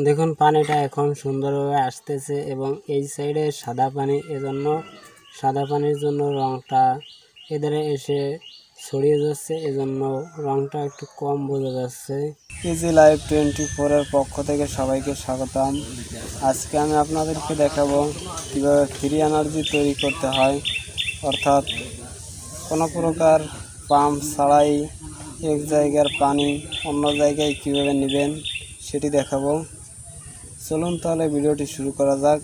দেখুন পানিটা এখন সুন্দরভাবে আসতেছে এবং এই সাইডে সাদা পানি, এজন্য সাদা পানির জন্য রংটা এধারে এসে ছড়িয়ে যাচ্ছে, এজন্য রংটা একটু কম বোঝা যাচ্ছে। ইজি লাইফ 24 এর পক্ষ থেকে সবাইকে স্বাগতম। আজকে আমি আপনাদেরকে দেখাবো কীভাবে ফ্রি এনার্জি তৈরি করতে হয়, অর্থাৎ কোনো প্রকার পাম্প ছাড়াই এক জায়গার পানি অন্য জায়গায় কীভাবে নেবেন সেটি দেখাবো। চলুন তাহলে ভিডিওটি শুরু করা যাক।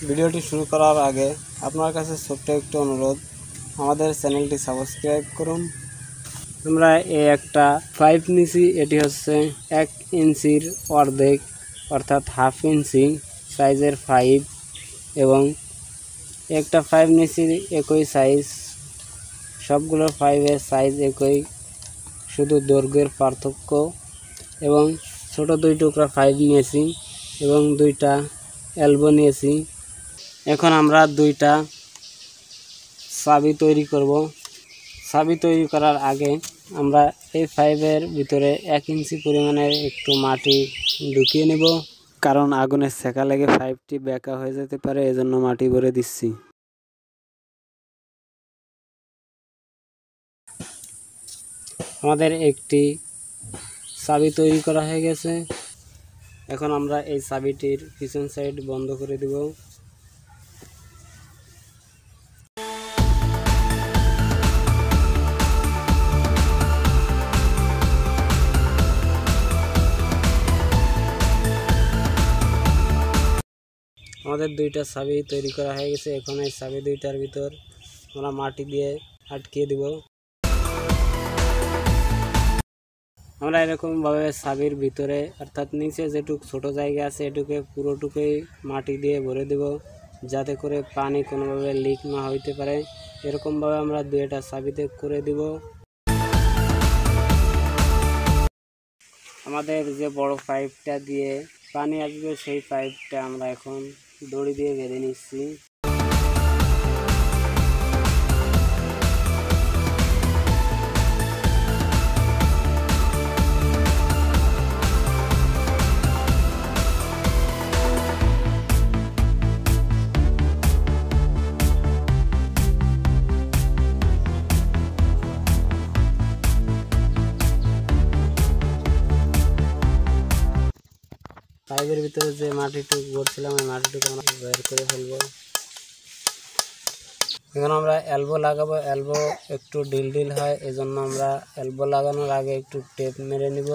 ভিডিওটি শুরু করার আগে আপনার কাছে ছোট্ট একটু অনুরোধ, আমাদের চ্যানেলটি সাবস্ক্রাইব করুন। আমরা একটা পাইপ নিছি, এটি হচ্ছে 1 ইঞ্চির অর্ধেক অর্থাৎ হাফ ইঞ্চি সাইজের পাইপ, এবং একটা পাইপ নিছি একই সাইজ, সবগুলো পাইপের সাইজ একই, শুধু দৈর্ঘ্যের পার্থক্য। এবং ছোট 2 টুকরা পাইপ নিয়েছি এবং 2টা এলবো নিয়েছি। এখন আমরা 2টা চাবি তৈরি করব। চাবি তৈরি করার আগে আমরা এই পাইপের ভিতরে 1 ইঞ্চি পরিমাণের একটু মাটি ঢুকিয়ে নেব, কারণ আগুনের সেকা লেগে পাইপটি বেঁকা হয়ে যেতে পারে, এজন্য মাটি ভরে দিচ্ছি। আমাদের একটি চাবি তৈরি করা হয়ে গেছে। এখন আমরা এই চাবিটির পিছন সাইড বন্ধ করে দেব। আমাদের 2টা চাবি তৈরি করা হয়ে গেছে। এখন এই চাবি 2টার ভিতর আমরা মাটি দিয়ে আটকিয়ে দেব। আমরা এরকমভাবে চাবির ভিতরে অর্থাৎ নিচে যেটুক ছোট জায়গা আছে এটুকে পুরোটুকুই মাটি দিয়ে ভরে দেব, যাতে করে পানি কোনোভাবে লিক না হইতে পারে। এরকমভাবে আমরা 2টা চাবিতে করে দেব। আমাদের যে বড় পাইপটা দিয়ে পানি আসবে সেই পাইপটা আমরা এখন দড়ি দিয়ে বেঁধে নিচ্ছি। পাইপের ভিতরে যে মাটিটুকু ভরছিলাম ওই মাটিটুকু আমরা বের করে ফেলবো। এখন আমরা এলবো লাগাবো। এলবো একটু ঢিল হয়, এজন্য আমরা এলবো লাগানোর আগে একটু টেপ মেরে নিব।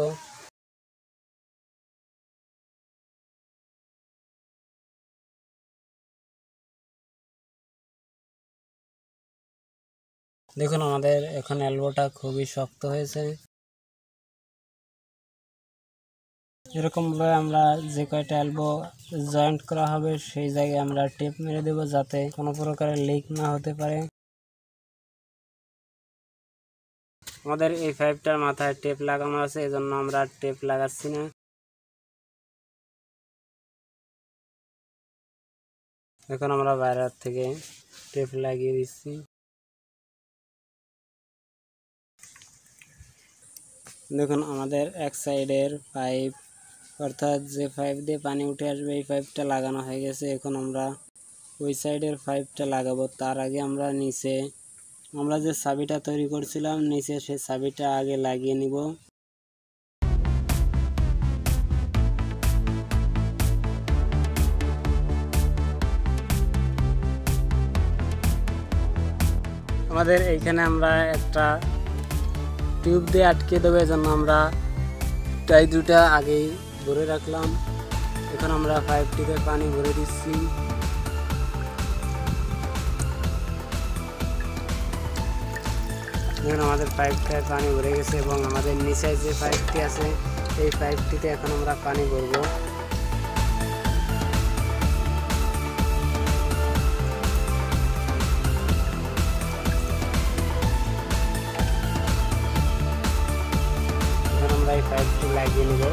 দেখুন আমাদের এখন এলবোটা খুবই শক্ত হয়েছে। এরকমভাবে আমরা যে কয়টা এলবো জয়েন্ট করা হবে সেই জায়গায় আমরা টেপ মেরে দেব, যাতে কোনো প্রকারের লিক না হতে পারে। আমাদের এই পাইপটার মাথায় টেপ লাগানো আছে, এজন্য আমরা টেপ লাগাচ্ছি না। এখন আমরা বাইরের থেকে টেপ লাগিয়ে দিচ্ছি। দেখুন আমাদের এক সাইডের পাইপ অর্থাৎ যে পাইপ দিয়ে পানি উঠে আসবে এই পাইপটা লাগানো হয়ে গেছে। এখন আমরা ওই সাইডের পাইপটা লাগাবো। তার আগে আমরা নিচে আমরা যে চাবিটা তৈরি করছিলাম নিচে সেই চাবিটা আগে লাগিয়ে নিব। আমাদের এইখানে আমরা একটা টিউব দিয়ে আটকে দেবো, এজন্য আমরা টাই 2টা আগেই ভরে রাখলাম। এখন আমরা পাইপটিতে পানি ভরে দিচ্ছি। এখন আমাদের পাইপটায় পানি ভরে গেছে এবং আমাদের নিচে যে পাইপটি আছে এই পাইপটিতে এখন আমরা পানি ভরবো। এখন আমরা এই পাইপটি লাগিয়ে নেব।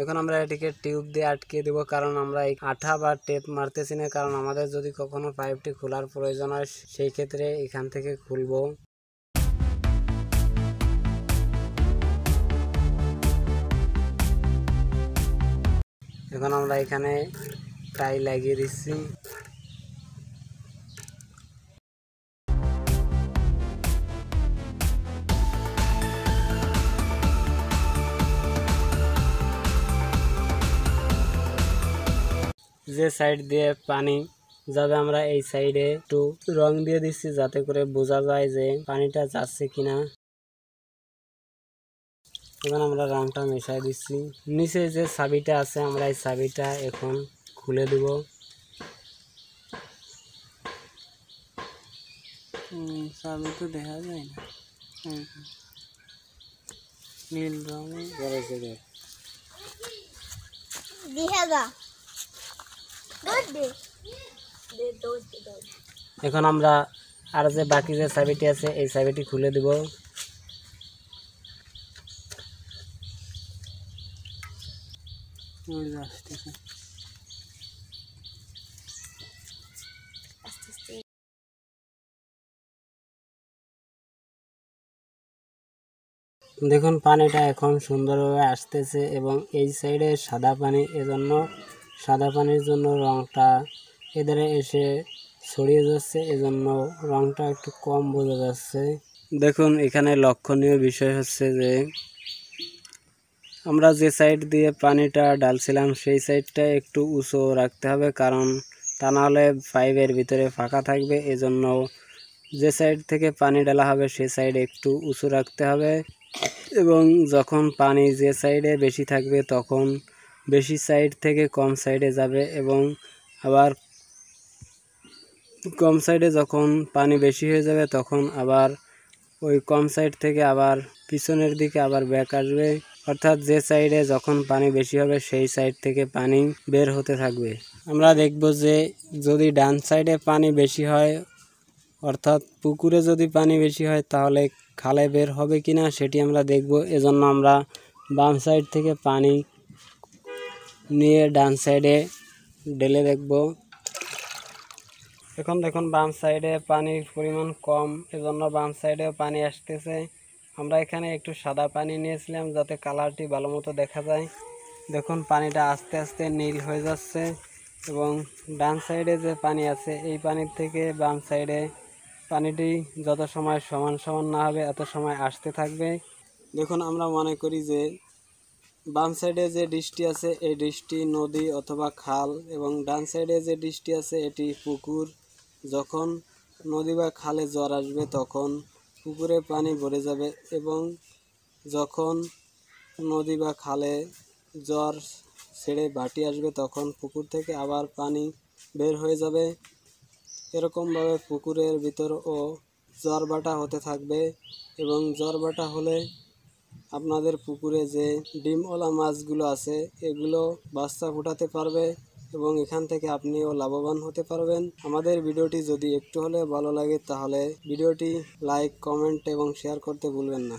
এখন আমরা এটিকে টিউব দিয়ে আটকে দেব, কারণ আমরা এই আঠা বা টেপ মারতেছি না, কারণ আমাদের যদি কখনো পাইপটি খোলার প্রয়োজন হয় সেই ক্ষেত্রে এখান থেকে খুলবো। এখন আমরা এখানে টাই লাগিয়ে দিচ্ছি। যে সাইড দিয়ে পানি যাবে আমরা এই সাইডে একটু রং দিয়ে দিচ্ছি, যাতে করে বোঝা যায় যে পানিটা যাচ্ছে কিনা। এখন আমরা রংটা মেশাই দিচ্ছি। নিচে যে চাবিটা আছে আমরা এই চাবিটা এখন খুলে দেব। চাবি তো দেখা যায় না, নীল রং করেছে। এখন আমরা আর যে বাকি যে চাবিটি আছে এই চাবিটি খুলে দেব। দেখুন পানিটা এখন সুন্দরভাবে আসতেছে এবং এই সাইডে সাদা পানি, এজন্য সাদা পানির জন্য রংটা এধারে এসে ছড়িয়ে যাচ্ছে, এজন্য রংটা একটু কম বোঝা যাচ্ছে। দেখুন এখানে লক্ষণীয় বিষয় হচ্ছে যে আমরা যে সাইড দিয়ে পানিটা ঢালছিলাম সেই সাইডটা একটু উঁচু রাখতে হবে, কারণ তা নাহলে পাইপের ভিতরে ফাঁকা থাকবে। এজন্য যে সাইড থেকে পানি ঢালা হবে সেই সাইড একটু উঁচু রাখতে হবে, এবং যখন পানি যে সাইডে বেশি থাকবে তখন বেশি সাইড থেকে কম সাইডে যাবে, এবং আবার কম সাইডে যখন পানি বেশি হয়ে যাবে তখন আবার ওই কম সাইড থেকে আবার পিছনের দিকে আবার ব্যাক আসবে। অর্থাৎ যে সাইডে যখন পানি বেশি হবে সেই সাইড থেকে পানি বের হতে থাকবে। আমরা দেখব যে যদি ডান সাইডে পানি বেশি হয়, অর্থাৎ পুকুরে যদি পানি বেশি হয় তাহলে খালে বের হবে কিনা সেটি আমরা দেখব। এজন্য আমরা বাম সাইড থেকে পানি নিয়ে ডান সাইডে ঢেলে দেখব। এখন দেখুন বাম সাইডে পানির পরিমাণ কম, এজন্য বাম সাইডেও পানি আসতেছে। আমরা এখানে একটু সাদা পানি নিয়েছিলাম যাতে কালারটি ভালো মতো দেখা যায়। দেখুন পানিটা আস্তে আস্তে নীল হয়ে যাচ্ছে, এবং ডান সাইডে যে পানি আছে এই পানির থেকে বাম সাইডে পানিটি যত সময় সমান সমান না হবে এত সময় আসতে থাকবে। দেখুন আমরা মনে করি যে বাম সাইডে যে ডিশটি আছে এই ডিশটি নদী অথবা খাল, এবং ডান সাইডে যে ডিশটি আছে এটি পুকুর। যখন নদী বা খালে জ্বর আসবে তখন পুকুরে পানি ভরে যাবে, এবং যখন নদী বা খালে জ্বর ছেড়ে ভাটি আসবে তখন পুকুর থেকে আবার পানি বের হয়ে যাবে। এরকমভাবে পুকুরের ভিতরও জ্বর ভাটা হতে থাকবে, এবং জ্বর ভাটা হলে আপনাদের পুকুরে যে ডিমওয়ালা মাছগুলো আছে এগুলো বাচ্চা ফোটাতে পারবে, এবং এখান থেকে আপনিও লাভবান হতে পারবেন। আমাদের ভিডিওটি যদি একটু হলে ভালো লাগে তাহলে ভিডিওটি লাইক, কমেন্ট এবং শেয়ার করতে ভুলবেন না।